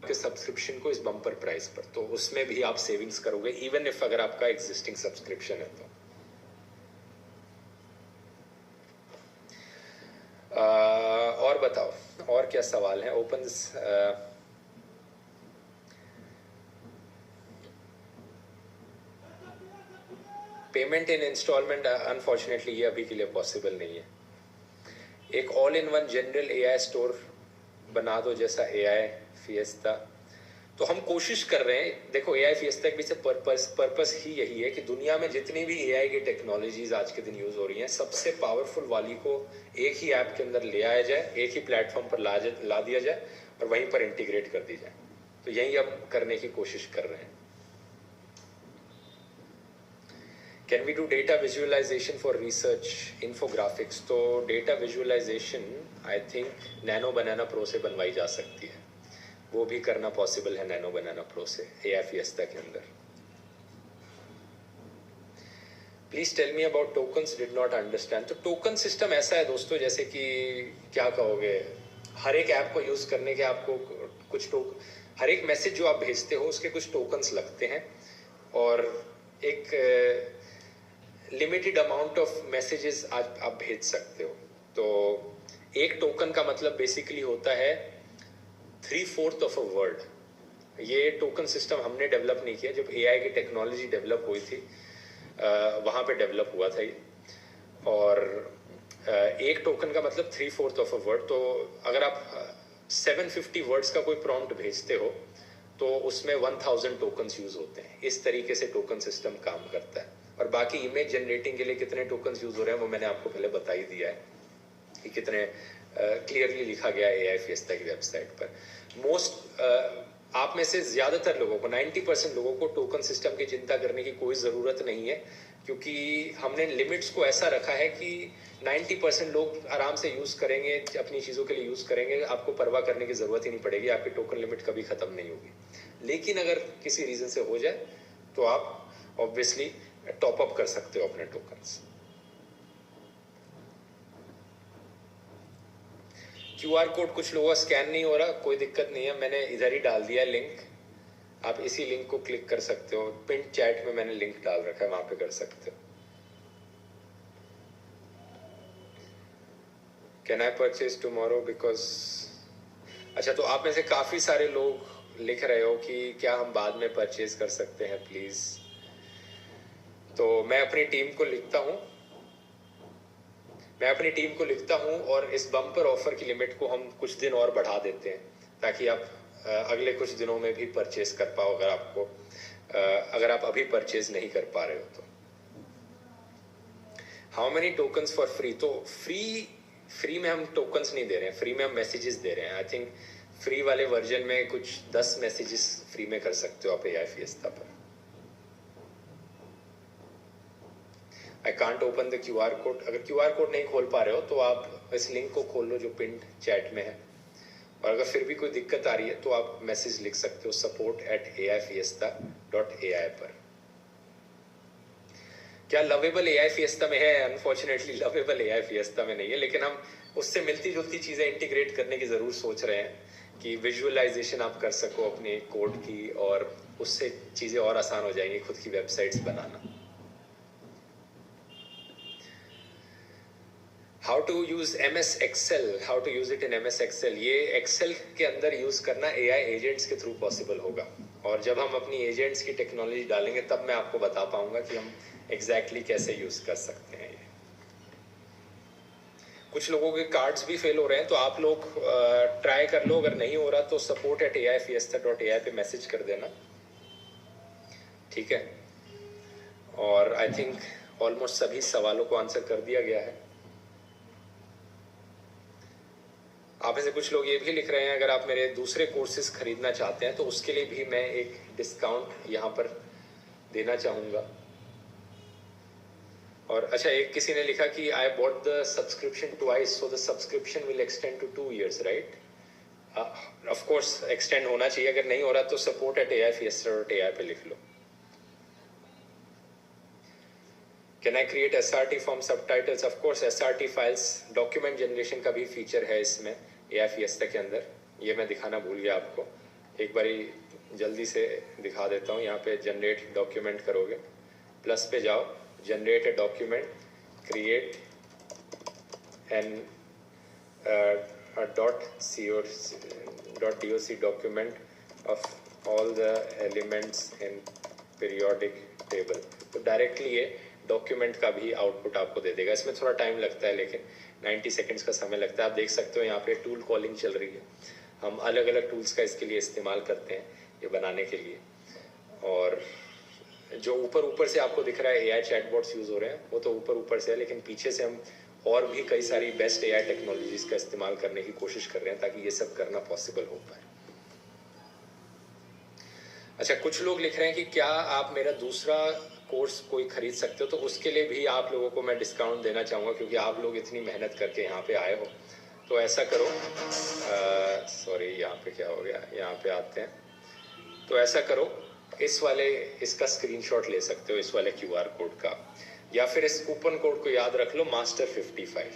के सब्सक्रिप्शन को इस बम्पर प्राइस पर, तो उसमें भी आप सेविंग्स करोगे इवन इफ अगर आपका एग्जिस्टिंग सब्सक्रिप्शन है तो। और बताओ और क्या सवाल है? Open payment in installment unfortunately ये अभी के लिए पॉसिबल नहीं है। एक all in one general AI store बना दो जैसा एआई फिएस्टा, तो हम कोशिश कर रहे हैं। देखो एआई फिएस्टा के पीछे पर्पस ही यही है कि दुनिया में जितनी भी एआई की टेक्नोलॉजीज आज के दिन यूज हो रही हैं, सबसे पावरफुल वाली को एक ही ऐप के अंदर ले आया जाए, एक ही प्लेटफॉर्म पर ला दिया जाए और वहीं पर इंटीग्रेट कर दी जाए। तो यही अब करने की कोशिश कर रहे हैं। Can we do data visualisation for research infographics? तो data visualisation I think Nano banana pro से बनवाई जा सकती है, वो भी करना पॉसिबल है नैनो बनाना प्रो से एआई फिएस्टा के अंदर। Please tell me about tokens, did not understand. तो टोकन सिस्टम ऐसा है दोस्तों, जैसे कि क्या कहोगे, हर एक ऐप को यूज करने के आपको कुछ हर एक मैसेज जो आप भेजते हो उसके कुछ टोकन्स लगते हैं और एक लिमिटेड अमाउंट ऑफ मैसेजेस आज आप भेज सकते हो। तो एक टोकन का मतलब बेसिकली होता है 3/4 ऑफ अ वर्ड। ये टोकन सिस्टम हमने डेवलप नहीं किया, जब एआई की टेक्नोलॉजी डेवलप हुई थी वहाँ पे डेवलप हुआ था ये। और एक टोकन का मतलब 3/4 ऑफ अ वर्ड। तो अगर आप 750 वर्ड्स का कोई प्रॉम्प्ट भेजते हो तो उसमें 1000 टोकन्स यूज होते हैं। इस तरीके से टोकन सिस्टम काम करता है। और बाकी इमेज जनरेटिंग के लिए कितने टोकन्स यूज हो रहे हैं वो मैंने आपको पहले बता ही दिया है कि कितने क्लियरली लिखा गया है एआई फिएस्टा की वेबसाइट पर। आप में से ज्यादातर लोगों को 90% लोगों को टोकन सिस्टम की चिंता करने की कोई जरूरत नहीं है, क्योंकि हमने लिमिट्स को ऐसा रखा है कि 90% लोग आराम से यूज करेंगे, अपनी चीजों के लिए यूज करेंगे, आपको परवाह करने की जरूरत ही नहीं पड़ेगी, आपकी टोकन लिमिट कभी खत्म नहीं होगी। लेकिन अगर किसी रीजन से हो जाए तो आप ऑब्वियसली टॉप अप कर सकते हो अपने टोकन्स। क्यूआर कोड कुछ लोगों का स्कैन नहीं हो रहा, कोई दिक्कत नहीं है, मैंने इधर ही डाल दिया लिंक, आप इसी लिंक को क्लिक कर सकते हो। पिन चैट में मैंने लिंक डाल रखा है, वहां पे कर सकते हो। Can I purchase tomorrow because, अच्छा तो आप में से काफी सारे लोग लिख रहे हो कि क्या हम बाद में परचेज कर सकते हैं प्लीज। तो मैं अपनी टीम को लिखता हूं और इस बम्पर ऑफर की लिमिट को हम कुछ दिन और बढ़ा देते हैं ताकि आप अगले कुछ दिनों में भी परचेज कर पाओ, अगर आप अभी परचेज नहीं कर पा रहे हो तो। How many tokens for free? तो फ्री में हम टोकन्स नहीं दे रहे हैं, फ्री में हम मैसेजेस दे रहे हैं। आई थिंक फ्री वाले वर्जन में कुछ 10 मैसेजेस फ्री में कर सकते हो आप एआई फिएस्टा पर। I can't open the QR code. अगर QR कोड नहीं खोल पा रहे हो तो आप इस लिंक को खोल लो जो पिन चैट में है, और अगर फिर भी कोई दिक्कत आ रही है तो आप मैसेज लिख सकते हो support@aifiesta.ai पर। क्या लवेबल एआई फिएस्टा में है? अनफॉर्चुनेटली लवेबल एआई फिएस्टा में नहीं है, लेकिन हम उससे मिलती जुलती चीजें इंटीग्रेट करने की जरूर सोच रहे हैं कि विजुअलाइजेशन आप कर सको अपने कोड की, और उससे चीजें और आसान हो जाएंगी खुद की वेबसाइट्स बनाना। How to use MS Excel, how to use it in MS Excel? ये एक्सेल के अंदर यूज करना एआई एजेंट्स के थ्रू पॉसिबल होगा, और जब हम अपनी एजेंट्स की टेक्नोलॉजी डालेंगे तब मैं आपको बता पाऊंगा कि हम एग्जैक्टली कैसे यूज कर सकते हैं। ये कुछ लोगों के कार्ड्स भी फेल हो रहे हैं, तो आप लोग ट्राई कर लो, अगर नहीं हो रहा तो support@aifiesta.ai पे मैसेज कर देना, ठीक है। और आई थिंक ऑलमोस्ट सभी सवालों को आंसर कर दिया गया है। आप में से कुछ लोग ये भी लिख रहे हैं अगर आप मेरे दूसरे कोर्सेज खरीदना चाहते हैं तो उसके लिए भी मैं एक डिस्काउंट यहाँ पर देना चाहूँगा। और अच्छा, एक किसी ने लिखा कि I bought the subscription twice, so the subscription will extend to 2 years, right? Of course extend होना चाहिए, अगर नहीं हो रहा तो support@aifiesta.ai पे लिख लो। Can I create SRT from subtitles? Of course, SRT files document generation का भी फीचर है इसमें एआई फिएस्टा के अंदर, ये मैं दिखाना भूल गया आपको। एक बारी जल्दी से दिखा देता हूँ। यहाँ पे जनरेट डॉक्यूमेंट करोगे, प्लस पे जाओ, generate a document, create an .doc document of all the elements in periodic table। तो डायरेक्टली ये डॉक्यूमेंट का भी आउटपुट आपको दे देगा। इसमें थोड़ा टाइम लगता है, लेकिन 90 सेकेंड्स का समय लगता है। आप देख सकते हो यहाँ पे टूल कॉलिंग चल रही है। हम अलग अलग टूल्स का इसके लिए इस्तेमाल करते हैं ये बनाने के लिए। और जो ऊपर से आपको दिख रहा है AI चैटबॉट्स यूज़ हो रहे हैं, वो तो ऊपर से है, लेकिन पीछे से हम और भी कई सारी बेस्ट AI टेक्नोलॉजीज का इस्तेमाल करने की कोशिश कर रहे हैं ताकि ये सब करना पॉसिबल हो पाए। अच्छा, कुछ लोग लिख रहे हैं कि क्या आप मेरा दूसरा कोर्स कोई खरीद सकते हो, तो उसके लिए भी आप लोगों को मैं डिस्काउंट देना चाहूँगा, क्योंकि आप लोग इतनी मेहनत करके यहाँ पे आए हो। तो ऐसा करो, सॉरी यहाँ पे क्या हो गया, यहाँ पे आते हैं। तो ऐसा करो, इसका स्क्रीनशॉट ले सकते हो, इस वाले QR कोड का, या फिर इस कूपन कोड को याद रख लो, मास्टर 55।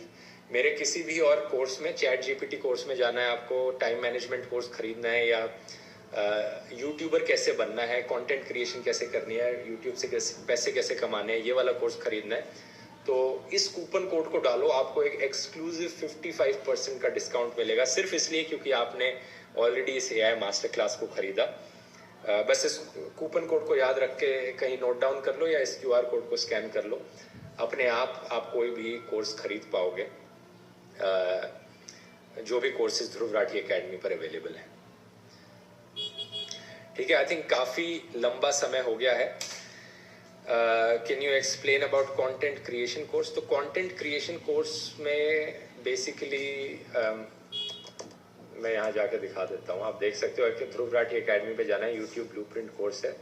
मेरे किसी भी और कोर्स में, चैट GPT कोर्स में जाना है आपको, टाइम मैनेजमेंट कोर्स खरीदना है, या यूट्यूबर कैसे बनना है, कंटेंट क्रिएशन कैसे करनी है, यूट्यूब से पैसे कैसे कमाने हैं, ये वाला कोर्स खरीदना है, तो इस कूपन कोड को डालो, आपको एक एक्सक्लूसिव 55% का डिस्काउंट मिलेगा, सिर्फ इसलिए क्योंकि आपने ऑलरेडी इस AI मास्टर क्लास को खरीदा। बस इस कूपन कोड को याद रख के कहीं नोट डाउन कर लो, या इस QR कोड को स्कैन कर लो। अपने आप कोई भी कोर्स खरीद पाओगे, जो भी कोर्सेज ध्रुव राठी एकेडमी पर अवेलेबल हैं। ठीक है, आई थिंक काफ़ी लंबा समय हो गया है। Can you explain about content creation course? तो कंटेंट क्रिएशन कोर्स में बेसिकली मैं यहाँ जाकर दिखा देता हूँ। आप देख सकते हो कि ध्रुव राठी एकेडमी पे जाना है, यूट्यूब ब्लूप्रिंट कोर्स है,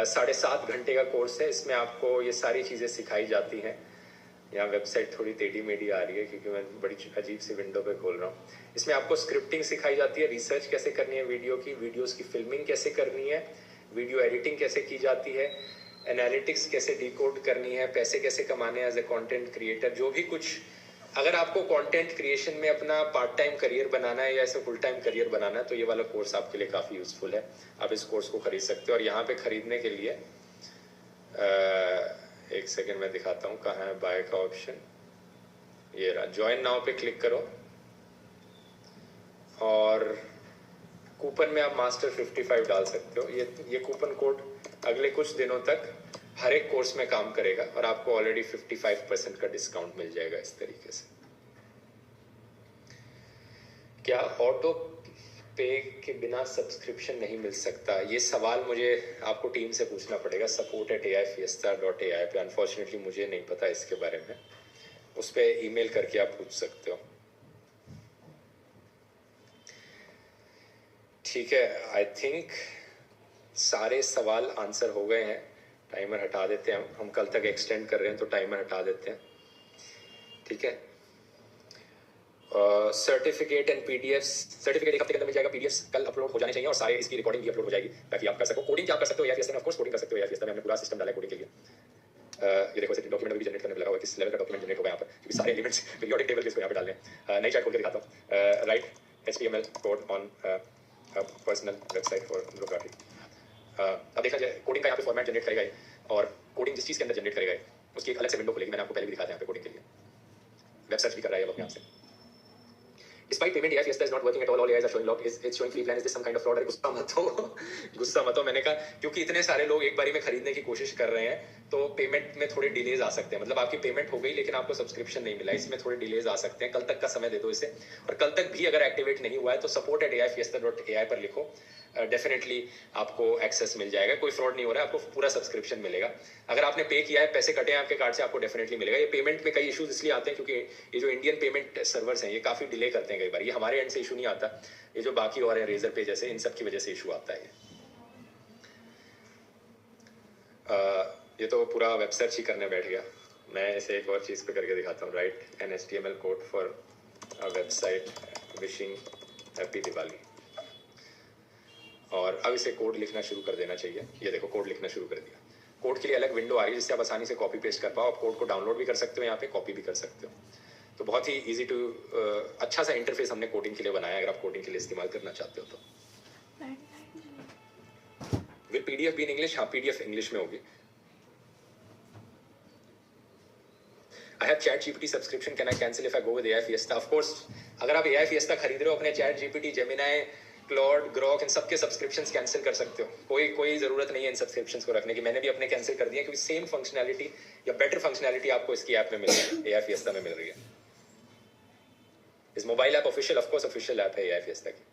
7.5 घंटे का कोर्स है। इसमें आपको ये सारी चीज़ें सिखाई जाती हैं। यहाँ वेबसाइट थोड़ी टेढ़ी मेढ़ी आ रही है क्योंकि मैं बड़ी अजीब सी विंडो पे खोल रहा हूँ। इसमें आपको स्क्रिप्टिंग सिखाई जाती है, रिसर्च कैसे करनी है वीडियोस की फिल्मिंग कैसे करनी है, वीडियो एडिटिंग कैसे की जाती है, एनालिटिक्स कैसे डिकोड करनी है, पैसे कैसे कमाने हैं एज ए कंटेंट क्रिएटर। जो भी कुछ, अगर आपको कंटेंट क्रिएशन में अपना पार्ट टाइम करियर बनाना है या ऐसे फुल टाइम करियर बनाना है, तो ये वाला कोर्स आपके लिए काफ़ी यूजफुल है। आप इस कोर्स को खरीद सकते हो। और यहाँ पे खरीदने के लिए एक सेकेंड में दिखाता हूँ कहाँ है बाय का ऑप्शन। ये रहा, ज्वाइन नाउ पे क्लिक करो और कूपन में आप मास्टर 55 डाल सकते हो। ये कूपन कोड अगले कुछ दिनों तक हर एक कोर्स में काम करेगा और आपको ऑलरेडी 55% का डिस्काउंट मिल जाएगा इस तरीके से। क्या ऑटो पे के बिना सब्सक्रिप्शन नहीं मिल सकता? ये सवाल मुझे आपको टीम से पूछना पड़ेगा, support@aifiesta.ai पे। अनफॉर्चुनेटली मुझे नहीं पता इसके बारे में, उस पर ईमेल करके आप पूछ सकते हो। ठीक है, आई थिंक सारे सवाल आंसर हो गए हैं। टाइमर हटा देते हैं, हम कल तक एक्सटेंड कर रहे हैं तो टाइमर हटा देते हैं। ठीक है, सर्टिफिकेट एंड पीडीएफ, सर्टिफिकेट एक हफ्ते के अंदर मिल जाएगा, पीडीएफ कल अपलोड हो जाने चाहिए और सारे इसकी रिकॉर्डिंग भी अपलोड हो जाएगी ताकि आप कर सको। कोडिंग क्या आप कर सकते हो AI में, ऑफ कोर्स कोडिंग कर सकते हो। AI में हमने पूरा सिस्टम डाला है कोडिंग के लिए। ये देखो डॉक्यूमेंट भी जनरेट करने लगा हुआ है, किस लेवल का डॉक्यूमेंट जनरेट होगा यहाँ पर, क्योंकि सारे एलिमेंट्स पीरियोडिक टेबल के इसको यहाँ पे डालने हैं। नई चैट खोल के दिखाता हूँ। Write HTML code on personal website for Dhruv Rathee. अब देखा जाए कोडिंग का यहाँ पे फॉर्मेट जनरेट करेगा और कोडिंग जिस चीज़ के अंदर जनरेट करेगा उसकी एक अलग से विंडो खुलेगी। मैंने आपको पहले भी दिखाया यहाँ पे कोडिंग के लिए। वेब सर्च भी कर रहा है अब अपने आप से। Despite payment, AI Fiesta is not working at all AIs are showing lock. It's showing free plan. Is this some kind of fraud? अरे गुस्सा मत हो, गुस्सा मत हो। मैंने कहा क्योंकि इतने सारे लोग एक बारी में खरीदने की कोशिश कर रहे हैं तो पेमेंट में थोड़े डिलेज आ सकते हैं। मतलब आपकी पेमेंट हो गई लेकिन आपको सब्सक्रिप्शन नहीं मिला, इसमें थोड़े डिलेज आ सकते हैं। कल तक का समय दे दो इसे, और कल तक भी अगर एक्टिवेट नहीं हुआ है तो support@aifiesta.ai पर लिखो, डेफिनेटली आपको एक्सेस मिल जाएगा। कोई फ्रॉड नहीं हो रहा है, आपको पूरा सब्सक्रिप्शन मिलेगा। अगर आपने पे किया है, पैसे कटे हैं आपके कार्ड से, आपको डेफिनेटली मिलेगा। ये पेमेंट में कई इश्यूज इसलिए आते हैं क्योंकि ये जो इंडियन पेमेंट सर्वर्स हैं ये काफ़ी डिले करते हैं कई बार। ये हमारे एंड से इशू नहीं आता, ये जो बाकी और है रेजर पे जैसे, इन सब की वजह से इशू आता है। ये तो पूरा वेब सर्च ही करने बैठ गया। मैं इसे एक और चीज़ पे करके दिखाता हूँ। Write an HTML code for a website wishing happy Diwali, और अब इसे कोड लिखना शुरू कर देना चाहिए। ये देखो कोड लिखना शुरू कर दिया। कोड के लिए अलग विंडो आ रही है जिससे आप आसानी से कॉपी पेस्ट कर पाओ। आप कोड को डाउनलोड भी कर सकते हो, यहाँ पे कॉपी भी कर सकते हो। तो बहुत ही इजी टू अच्छा सा इंटरफेस हमने कोडिंग के लिए बनाया है, अगर आप कोडिंग के लिए इस्तेमाल करना चाहते हो तो। Will PDF be in English? हाँ, PDF इंग्लिश में होगी. I have Chat GPT subscription. Can I cancel if I go with AI Fiesta? Of course. अगर आप AI Fiesta खरीद रहे हो, अपने Chat GPT, Gemini, Claude, Grok इन सबके सब्सक्रिप्शंस कैंसिल कर सकते हो. कोई ज़रूरत नहीं है इन सब्सक्रिप्शंस को रखने की. मैंने भी अपने कैंसिल कर दिए क्योंकि सेम फंक्शनैलिटी या बेटर फंक्शनैलिटी आपको इसकी ऐप में मिल रही है, AI Fiesta में मिल रही है. इस mobile app official, of course official app है AI Fiesta की.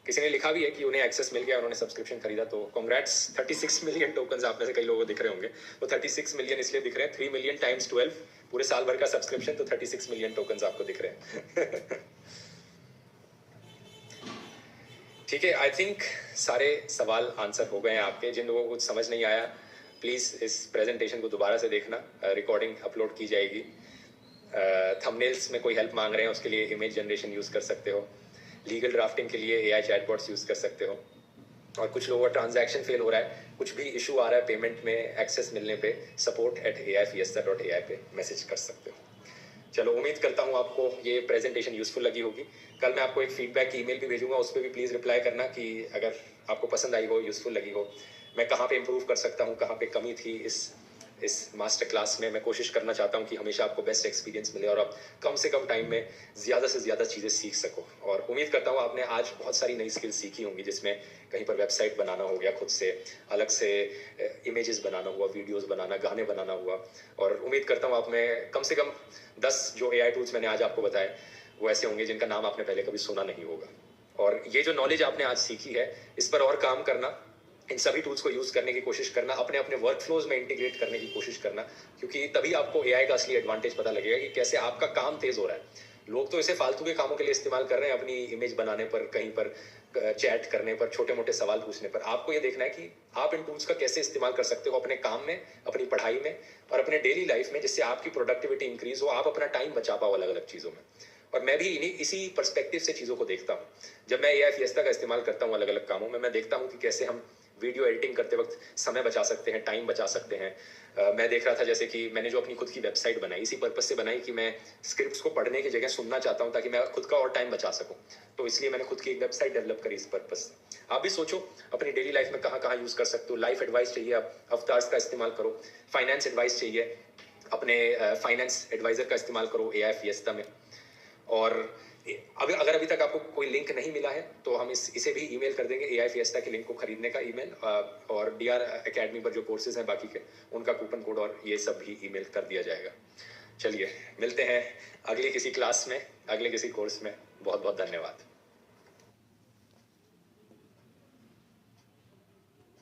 किसी ने लिखा भी है कि उन्हें एक्सेस मिल गया, उन्होंने सब्सक्रिप्शन खरीदा, तो कांग्रेट्स. 36 मिलियन टोकन्स आप में से कई लोगों को दिख रहे होंगे. वो 36 मिलियन इसलिए दिख रहे हैं, 3 मिलियन टाइम्स 12 पूरे साल भर का सब्सक्रिप्शन, तो 36 मिलियन टोकन्स आपको दिख रहे हैं. ठीक है, आई थिंक सारे सवाल आंसर हो गए हैं आपके. जिन लोगों को कुछ समझ नहीं आया, प्लीज़ इस प्रेजेंटेशन को दोबारा से देखना. रिकॉर्डिंग अपलोड की जाएगी. थंबनेल्स में कोई हेल्प मांग रहे हैं, उसके लिए इमेज जनरेशन यूज़ कर सकते हो. लीगल ड्राफ्टिंग के लिए AI चैटबॉट्स यूज़ कर सकते हो. और कुछ लोगों का ट्रांजैक्शन फेल हो रहा है, कुछ भी इशू आ रहा है पेमेंट में एक्सेस मिलने पे, support@aifiesta.ai पे मैसेज कर सकते हो. चलो, उम्मीद करता हूँ आपको ये प्रेजेंटेशन यूज़फुल लगी होगी. कल मैं आपको एक फीडबैक की ईमेल भी भेजूंगा, उस पर भी प्लीज़ रिप्लाई करना कि अगर आपको पसंद आई हो, यूज़फुल लगी हो, मैं कहाँ पे इम्प्रूव कर सकता हूँ, कहाँ पे कमी थी इस मास्टर क्लास में. मैं कोशिश करना चाहता हूँ कि हमेशा आपको बेस्ट एक्सपीरियंस मिले और आप कम से कम टाइम में ज़्यादा से ज़्यादा चीज़ें सीख सको. और उम्मीद करता हूँ आपने आज बहुत सारी नई स्किल्स सीखी होंगी, जिसमें कहीं पर वेबसाइट बनाना हो गया, खुद से अलग से इमेजेस बनाना हुआ, वीडियोस बनाना, गाने बनाना हुआ. और उम्मीद करता हूँ आप में कम से कम 10 जो AI टूल्स मैंने आज आपको बताए वो ऐसे होंगे जिनका नाम आपने पहले कभी सुना नहीं होगा. और ये जो नॉलेज आपने आज सीखी है, इस पर और काम करना, इन सभी टूल्स को यूज़ करने की कोशिश करना, अपने अपने वर्क फ्लोज में इंटीग्रेट करने की कोशिश करना, क्योंकि तभी आपको AI का असली एडवांटेज पता लगेगा कि कैसे आपका काम तेज़ हो रहा है. लोग तो इसे फालतू के कामों के लिए इस्तेमाल कर रहे हैं, अपनी इमेज बनाने पर, कहीं पर चैट करने पर, छोटे मोटे सवाल पूछने पर. आपको ये देखना है कि आप इन टूल्स का कैसे इस्तेमाल कर सकते हो अपने काम में, अपनी पढ़ाई में और अपने डेली लाइफ में, जिससे आपकी प्रोडक्टिविटी इंक्रीज हो, आप अपना टाइम बचा पाओ अलग अलग चीज़ों में. और मैं भी इसी पर्सपेक्टिव से चीज़ों को देखता हूँ. जब मैं AI Fiesta का इस्तेमाल करता हूँ अलग अलग कामों में, मैं देखता हूँ कि कैसे हम वीडियो एडिटिंग करते वक्त समय बचा सकते हैं, टाइम बचा सकते हैं. मैं देख रहा था जैसे कि मैंने जो अपनी खुद की वेबसाइट बनाई, इसी पर्पज से बनाई कि मैं स्क्रिप्ट्स को पढ़ने की जगह सुनना चाहता हूं, ताकि मैं खुद का और टाइम बचा सकूं. तो इसलिए मैंने खुद की एक वेबसाइट डेवलप करी इस पर्पज से. आप भी सोचो अपनी डेली लाइफ में कहाँ कहाँ यूज़ कर सकते हो. लाइफ एडवाइस चाहिए, आप अवतार्स का इस्तेमाल करो. फाइनेंस एडवाइस चाहिए, अपने फाइनेंस एडवाइज़र का इस्तेमाल करो AI Fiesta में. और अगर अभी तक आपको कोई लिंक नहीं मिला है, तो हम इसे भी ईमेल कर देंगे, AI Fiesta के लिंक को खरीदने का ईमेल, और DR Academy पर जो कोर्सेज हैं बाकी के, उनका कूपन कोड और ये सब भी ईमेल कर दिया जाएगा. चलिए, मिलते हैं अगली किसी क्लास में, अगले किसी कोर्स में. बहुत बहुत धन्यवाद.